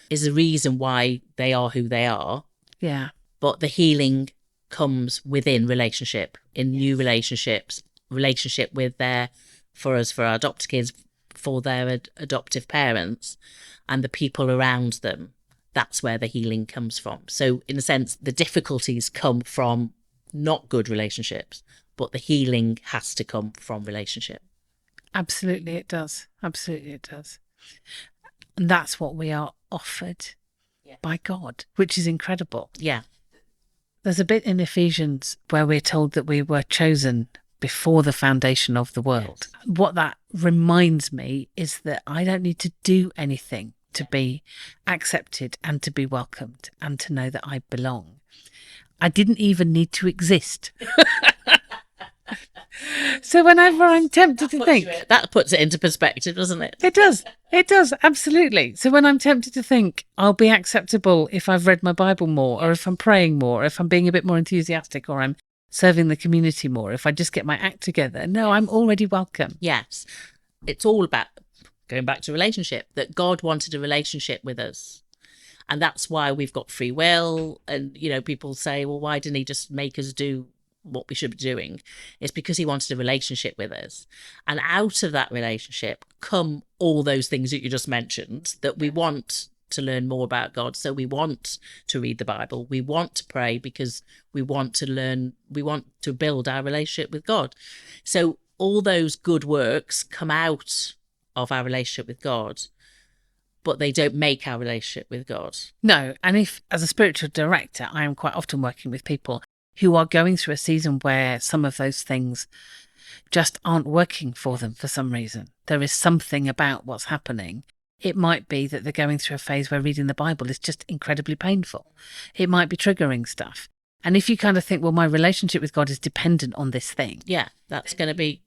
is the reason why they are who they are. Yeah. But the healing comes within relationship, in new relationships, relationship with for our adopted kids, for their adoptive parents and the people around them. That's where the healing comes from. So in a sense, the difficulties come from not good relationships, but the healing has to come from relationship. Absolutely it does. Absolutely it does. And that's what we are offered by God, which is incredible. Yeah. There's a bit in Ephesians where we're told that we were chosen before the foundation of the world. Yes. What that reminds me is that I don't need to do anything to be accepted and to be welcomed and to know that I belong. I didn't even need to exist. So whenever I'm tempted to think... That puts it into perspective, doesn't it? It does. It does, absolutely. So when I'm tempted to think I'll be acceptable if I've read my Bible more, or if I'm praying more, or if I'm being a bit more enthusiastic, or I'm serving the community more, if I just get my act together. No, I'm already welcome. Yes. It's all about, going back to relationship, that God wanted a relationship with us. And that's why we've got free will. And, you know, people say, well, why didn't he just make us do what we should be doing? It's because he wanted a relationship with us. And out of that relationship come all those things that you just mentioned, that we want to learn more about God. So we want to read the Bible. We want to pray because we want to learn, we want to build our relationship with God. So all those good works come out of our relationship with God, but they don't make our relationship with God. No. And if, as a spiritual director, I am quite often working with people who are going through a season where some of those things just aren't working for them for some reason. There is something about what's happening. It might be that they're going through a phase where reading the Bible is just incredibly painful. It might be triggering stuff. And if you kind of think, well, my relationship with God is dependent on this thing. Yeah, that's going to be,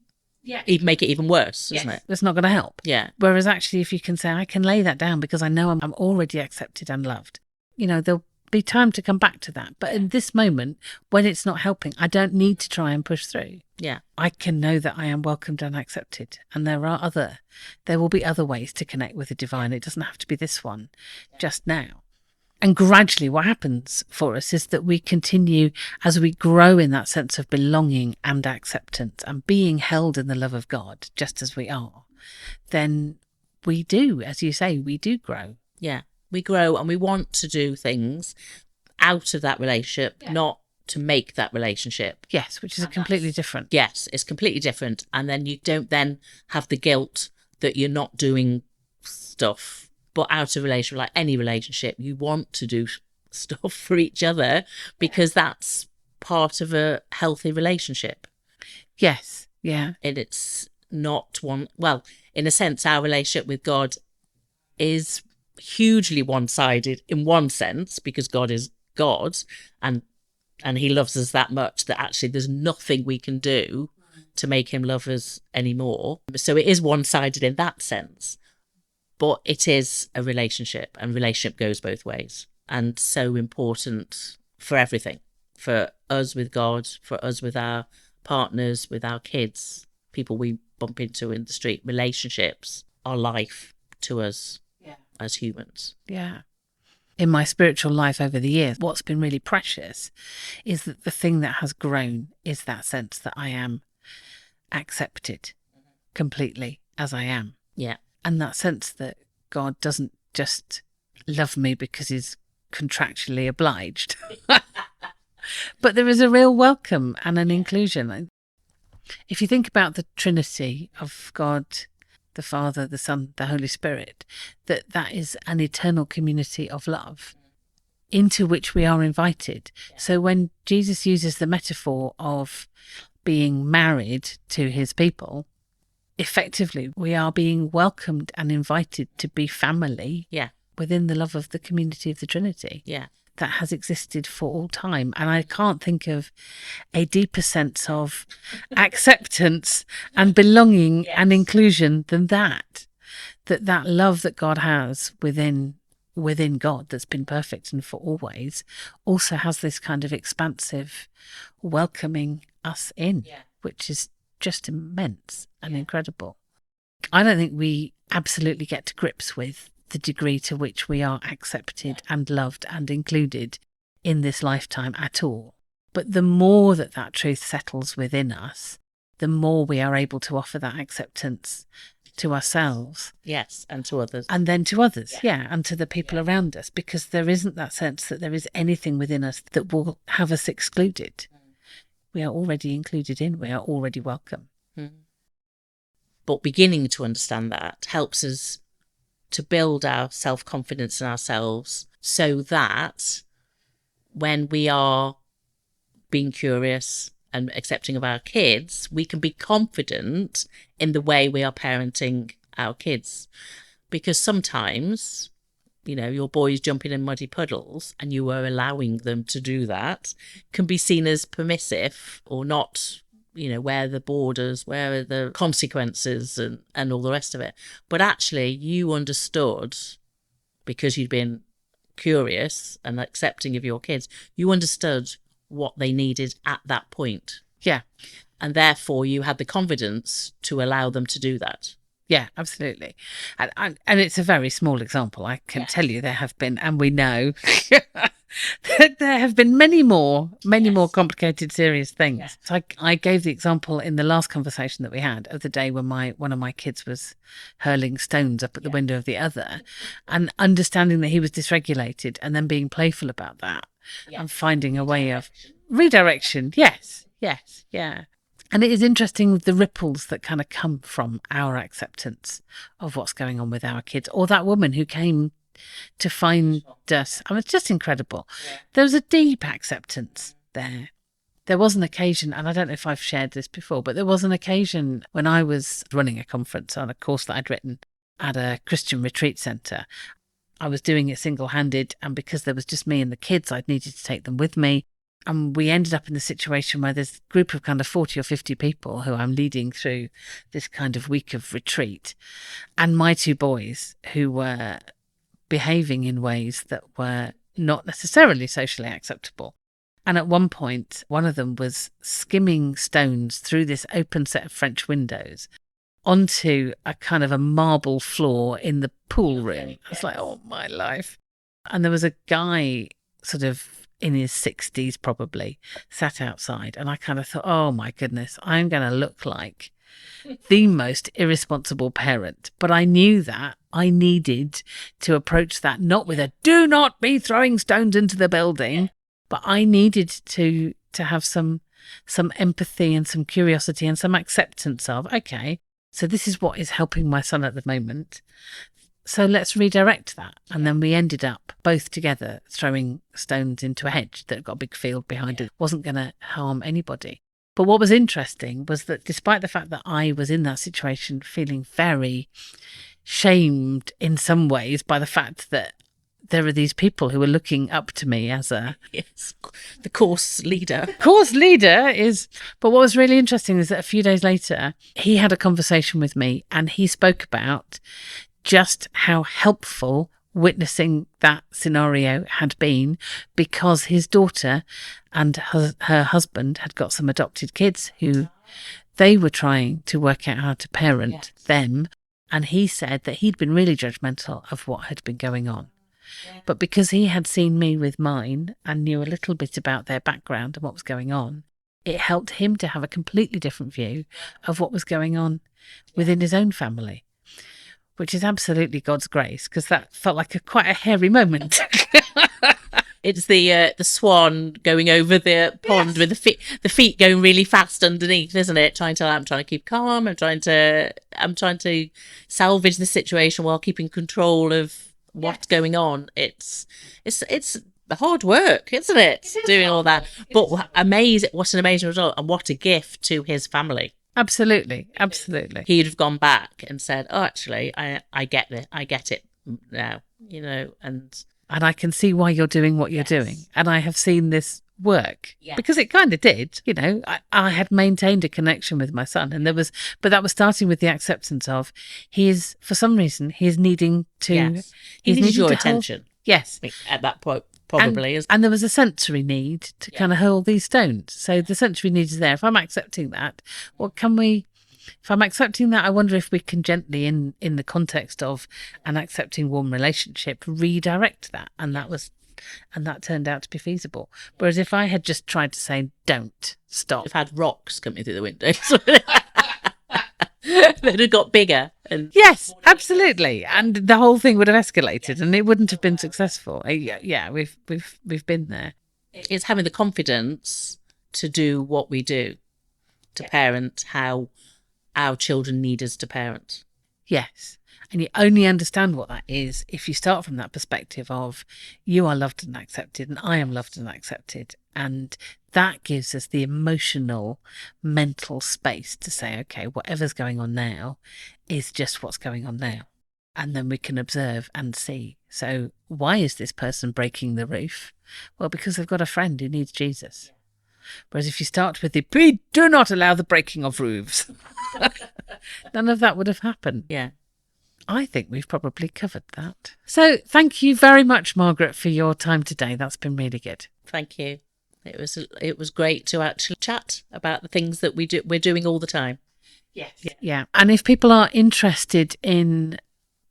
make it even worse, isn't it? It's not going to help. Yeah. Whereas actually, if you can say, I can lay that down because I know I'm already accepted and loved. You know, there'll be time to come back to that. But in this moment, when it's not helping, I don't need to try and push through. Yeah. I can know that I am welcomed and accepted. And there will be other ways to connect with the divine. It doesn't have to be this one just now. And gradually what happens for us is that we continue, as we grow in that sense of belonging and acceptance and being held in the love of God, just as we are, then we do, as you say, we do grow. Yeah, we grow and we want to do things out of that relationship, not to make that relationship. Yes, which is completely different. Yes, it's completely different. And then you don't then have the guilt that you're not doing stuff. But out of relationship, like any relationship, you want to do stuff for each other because that's part of a healthy relationship. Yes, yeah. And it's not one, well, in a sense, our relationship with God is hugely one-sided in one sense because God is God and he loves us that much that actually there's nothing we can do to make him love us anymore. So it is one-sided in that sense. But it is a relationship, and relationship goes both ways. And so important for everything, for us with God, for us with our partners, with our kids, people we bump into in the street. Relationships are life to us as humans. Yeah. In my spiritual life over the years, what's been really precious is that the thing that has grown is that sense that I am accepted completely as I am. Yeah. And that sense that God doesn't just love me because he's contractually obliged. But there is a real welcome and an inclusion. If you think about the Trinity of God, the Father, the Son, the Holy Spirit, that is an eternal community of love into which we are invited. So when Jesus uses the metaphor of being married to his people, effectively, we are being welcomed and invited to be family within the love of the community of the Trinity that has existed for all time. And I can't think of a deeper sense of acceptance and belonging and inclusion than that love that God has within God that's been perfect and for always also has this kind of expansive welcoming us in, which is just immense and incredible. I don't think we absolutely get to grips with the degree to which we are accepted and loved and included in this lifetime at all. But the more that truth settles within us, the more we are able to offer that acceptance to ourselves. Yes, and to others. And then to others, and to the people around us, because there isn't that sense that there is anything within us that will have us excluded. We are already included in, we are already welcome. But beginning to understand that helps us to build our self-confidence in ourselves so that when we are being curious and accepting of our kids, we can be confident in the way we are parenting our kids. Because sometimes, you know, your boys jumping in muddy puddles and you are allowing them to do that can be seen as permissive or not, you know, where are the borders, where are the consequences and all the rest of it. But actually you understood, because you'd been curious and accepting of your kids, you understood what they needed at that point. Yeah. And therefore you had the confidence to allow them to do that. Yeah, absolutely. And it's a very small example. I can tell you there have been, and we know, that there have been many more complicated, serious things. Yeah. So I gave the example in the last conversation that we had of the day when one of my kids was hurling stones up at the window of the other, and understanding that he was dysregulated and then being playful about that and finding a way of redirection. Yes, yeah. And it is interesting the ripples that kind of come from our acceptance of what's going on with our kids, or that woman who came to find us. I mean, it's just incredible. Yeah. There was a deep acceptance there. There was an occasion, and I don't know if I've shared this before, but there was an occasion when I was running a conference on a course that I'd written at a Christian retreat centre. I was doing it single-handed, and because there was just me and the kids, I'd needed to take them with me. And we ended up in the situation where there's a group of kind of 40 or 50 people who I'm leading through this kind of week of retreat. And my two boys who were behaving in ways that were not necessarily socially acceptable. And at one point, one of them was skimming stones through this open set of French windows onto a kind of a marble floor in the pool room. I was like, oh, my life. And there was a guy sort of in his 60s probably sat outside. And I kind of thought, oh, my goodness, I'm going to look like the most irresponsible parent. But I knew that I needed to approach that not with a do not be throwing stones into the building, but I needed to have some empathy and some curiosity and some acceptance of, okay, so this is what is helping my son at the moment. So let's redirect that. And then we ended up both together throwing stones into a hedge that got a big field behind it. Wasn't going to harm anybody. But what was interesting was that despite the fact that I was in that situation feeling very shamed in some ways by the fact that there are these people who are looking up to me as a... Yes, the course leader. Course leader is... But what was really interesting is that a few days later, he had a conversation with me and he spoke about just how helpful witnessing that scenario had been, because his daughter and her husband had got some adopted kids who they were trying to work out how to parent them. And he said that he'd been really judgmental of what had been going on. But because he had seen me with mine and knew a little bit about their background and what was going on, it helped him to have a completely different view of what was going on within his own family, which is absolutely God's grace, because that felt like quite a hairy moment. It's the swan going over the pond with the feet going really fast underneath, isn't it? I'm trying to keep calm. I'm trying to salvage the situation while keeping control of what's going on. It's hard work, isn't it? Doing all that, but what an amazing result, and what a gift to his family. Absolutely. He'd have gone back and said, "Oh, actually, I get it now," and I can see why you're doing what you're doing, and I have seen this work because it kind of did. I had maintained a connection with my son, and but that was starting with the acceptance of for some reason he's needing to. He needs your attention. Yes, at that point. Probably. And there was a sensory need to kind of hurl these stones. So the sensory need is there. If I'm accepting that, if I'm accepting that, I wonder if we can gently, in the context of an accepting warm relationship, redirect that. And that turned out to be feasible. Whereas if I had just tried to say, don't stop. I've had rocks coming through the windows. They'd have got bigger. Yes, absolutely, and the whole thing would have escalated, and it wouldn't have been successful. Yeah, we've been there. It's having the confidence to do what we do, to parent how our children need us to parent. Yes, and you only understand what that is if you start from that perspective of you are loved and accepted, and I am loved and accepted, and that gives us the emotional, mental space to say, okay, whatever's going on now is just what's going on now. And then we can observe and see. So why is this person breaking the roof? Well, because they've got a friend who needs Jesus. Whereas if you start with we do not allow the breaking of roofs, none of that would have happened. Yeah. I think we've probably covered that. So thank you very much, Margaret, for your time today. That's been really good. Thank you. It was great to actually chat about the things that we're doing all the time. Yes. Yeah. And if people are interested in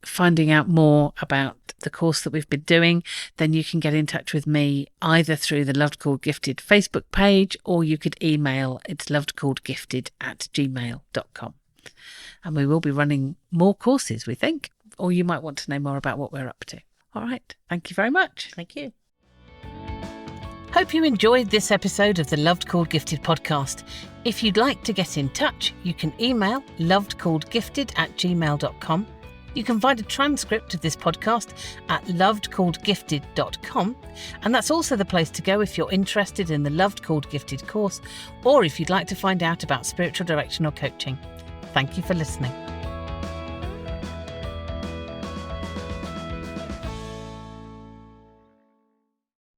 finding out more about the course that we've been doing, then you can get in touch with me either through the Loved Called Gifted Facebook page, or you could email. It's lovedcalledgifted@gmail.com. And we will be running more courses, we think, or you might want to know more about what we're up to. All right. Thank you very much. Thank you. Hope you enjoyed this episode of the Loved Called Gifted podcast. If you'd like to get in touch, you can email lovedcalledgifted@gmail.com. You can find a transcript of this podcast at lovedcalledgifted.com, and that's also the place to go if you're interested in the Loved Called Gifted course, or if you'd like to find out about spiritual direction or coaching. Thank you for listening.